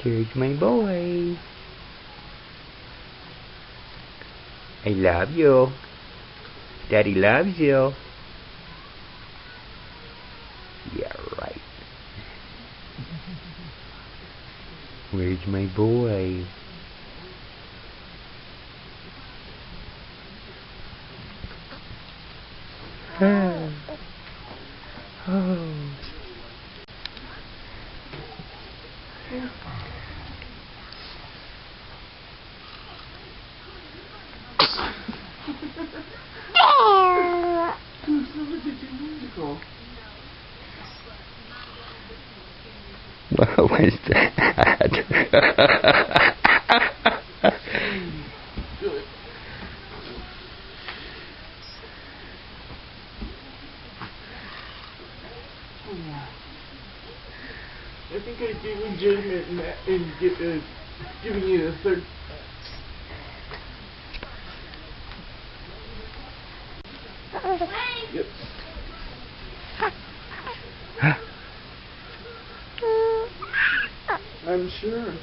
Here's my boy. I love you. Daddy loves you. Yeah, right. Where's my boy? Oh. What was that? I think I did legitimate and giving you a third. Yep. I'm sure.